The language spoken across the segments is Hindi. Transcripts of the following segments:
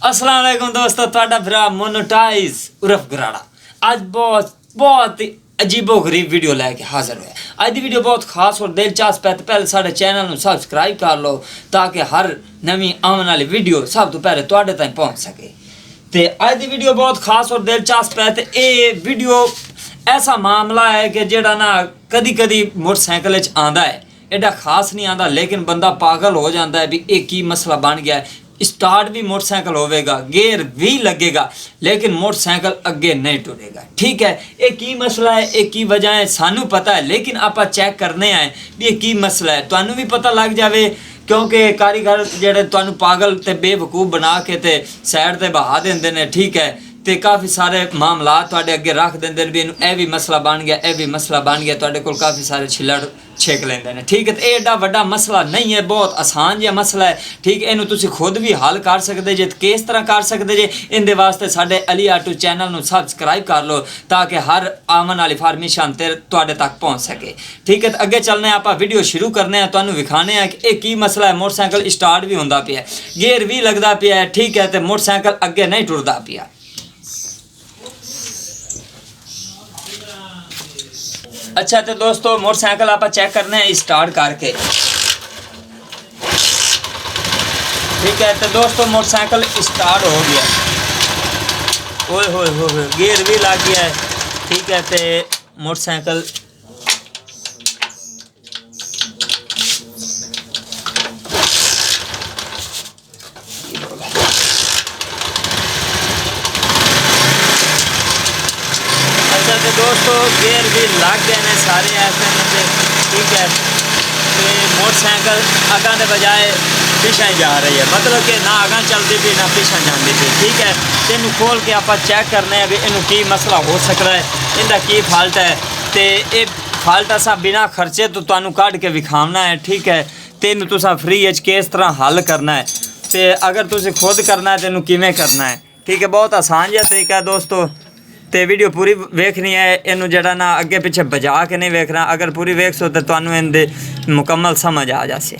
अस्सलाम वालेकुम दोस्तों, ਤੁਹਾਡਾ ਭਰਾ मोनोटाइज उर्फ गराड़ा आज बहुत ही अजीबो गरीब वीडियो लेके हाजिर हुआ। आज की वीडियो बहुत खास और दिलचस्प है। तो पहले साढ़े चैनल में सबसक्राइब कर लो ताकि हर नवी आने वाली वीडियो सब तो पहले तुहाडे तक पहुँच सके। तो आज की वीडियो बहुत खास और दिलचस्प है। तो ये वीडियो ऐसा मामला है कि जेड़ा ना कदी कदी मोटरसाइकिल आंदा है, एडा खास नहीं आंदा, लेकिन बंदा पागल हो जाता है भी एक ही मसला बन गया है। स्टार्ट भी मोटरसाइकिल होवेगा, गेयर भी लगेगा, लेकिन मोटरसाइकिल अगे नहीं टुरेगा। ठीक है, एक ही मसला है, एक ही वजह है, सानू पता है, लेकिन आप चेक करने आए भी एक ही मसला है, तुहानू भी पता लग जाए। क्योंकि कारीगर जेडे तुहानू पागल ते बेवकूफ़ बना के ते साइड ते बहा देंदे ने। ठीक है, तो काफ़ी सारे मामला तुहाडे अगे रख देंदे भी यह भी मसला बन गया, यह भी मसला बन गया, तुहाडे कोल काफ़ी सारे छिलड़ छेक लेंदे ने। ठीक है, तो एडा वड्डा मसला नहीं है, बहुत आसान जिहा मसला है। ठीक है, इनू तुसी खुद भी हल कर सकते जे। किस तरह कर सकते जे, इनदे वास्ते साडे अली आटू चैनल नू सबसक्राइब कर लो ताकि हर आमन वाली फार्मेशन ते तुहाडे तक पहुँच सके। ठीक है, तो अगे चलने आप वीडियो शुरू करने हैं, तुहानू विखाने हैं कि एक ही मसला है। मोटरसाइकिल स्टार्ट भी होंदा पिया, गेयर भी लगदा पिया है। ठीक है, तो मोटरसाइकिल अगे नहीं टुरदा पिया। अच्छा, तो दोस्तों मोटरसाइकिल आप चेक करने हैं स्टार्ट करके। ठीक है, तो दोस्तों मोटरसाइकिल स्टार्ट हो गया, ओए होए गियर भी लग गया है। ठीक है, तो मोटरसाइकिल तो दोस्तों गेयर भी लग गए हैं सारे ऐसे में। ठीक है, तो मोटरसाइकिल अगों के बजाय पिछा ही जा रही है, मतलब कि ना अगों चलती भी ना पिछा जाती थी। ठीक है, तो इनू खोल के आप चेक करने हैं भी इनू की मसला हो सकता है, इनका की फॉल्ट है। तो ये फॉल्ट असा बिना खर्चे तो तुहानू कढ़ के विखावना है। ठीक है, तो इनू तुसा फ्री एच किस तरह हल करना है, तो अगर तुसी खुद करना है तो इनू किवें करना है। ठीक है, बहुत आसान जिहा तरीका है दोस्तों। तो वीडियो पूरी वेखनी है, इनू जड़ा ना अगे पिछे बजा के नहीं वेखना। अगर पूरी वेख सो तो तुहानू इनदे मुकम्मल समझ आ जासे।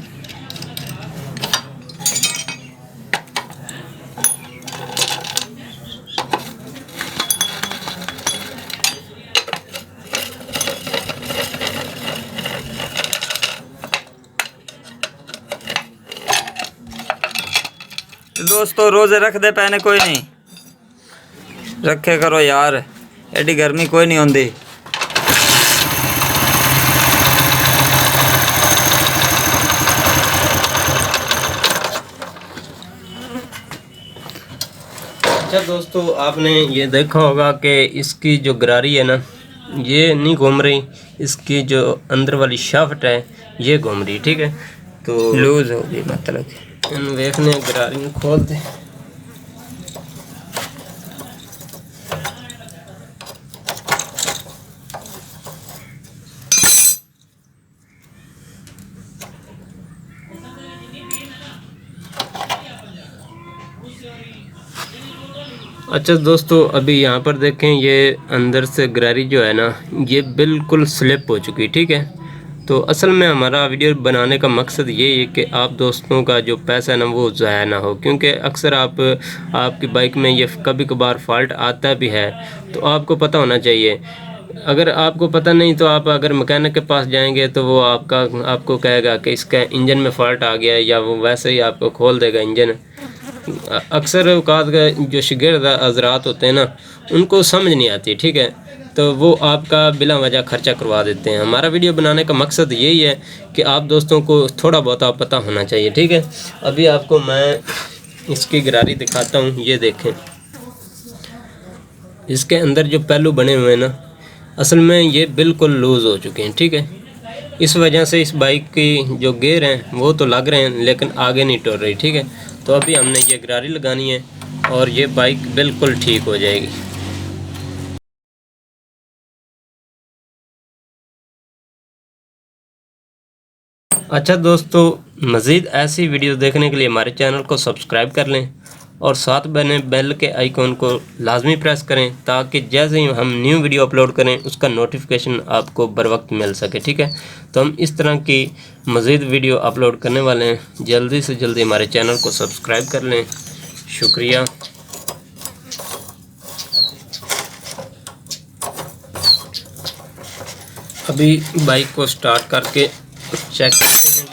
तो दोस्तों रोज़े रख दे पैने कोई नहीं रखे करो यार, एडी गर्मी कोई नहीं होंदी। अच्छा दोस्तों, आपने ये देखा होगा कि इसकी जो गरारी है ना, ये नहीं घूम रही, इसकी जो अंदर वाली शाफ्ट है ये घूम रही। ठीक है, तो लूज होगी, मतलब इन देखने गरारी खोलते। अच्छा दोस्तों, अभी यहाँ पर देखें, ये अंदर से गरारी जो है ना ये बिल्कुल स्लिप हो चुकी। ठीक है, तो असल में हमारा वीडियो बनाने का मकसद ये है कि आप दोस्तों का जो पैसा है ना वो ज़ाया ना हो, क्योंकि अक्सर आपकी बाइक में ये कभी कभार फॉल्ट आता भी है, तो आपको पता होना चाहिए। अगर आपको पता नहीं तो आप अगर मैकेनिक के पास जाएंगे तो वो आपको कहेगा कि इसका इंजन में फॉल्ट आ गया है, या वो वैसे ही आपको खोल देगा इंजन। अक्सर औकात का जो शागिर्द हज़रात होते हैं ना उनको समझ नहीं आती। ठीक है, तो वो आपका बिला वजह खर्चा करवा देते हैं। हमारा वीडियो बनाने का मकसद यही है कि आप दोस्तों को थोड़ा बहुत पता होना चाहिए। ठीक है, अभी आपको मैं इसकी गरारी दिखाता हूँ। ये देखें, इसके अंदर जो पहलू बने हुए हैं ना, असल में ये बिल्कुल लूज़ हो चुके हैं। ठीक है, इस वजह से इस बाइक की जो गेयर हैं वो तो लग रहे हैं लेकिन आगे नहीं टुर रही। ठीक है, तो अभी हमने ये गरारी लगानी है और ये बाइक बिल्कुल ठीक हो जाएगी। अच्छा दोस्तों, मज़ीद ऐसी वीडियो देखने के लिए हमारे चैनल को सब्सक्राइब कर लें और साथ बने बेल के आइकॉन को लाजमी प्रेस करें ताकि जैसे ही हम न्यू वीडियो अपलोड करें उसका नोटिफिकेशन आपको बर वक्त मिल सके। ठीक है, तो हम इस तरह की मज़ीद वीडियो अपलोड करने वाले हैं, जल्दी से जल्दी हमारे चैनल को सब्सक्राइब कर लें। शुक्रिया। अभी बाइक को स्टार्ट करके चेक करते हैं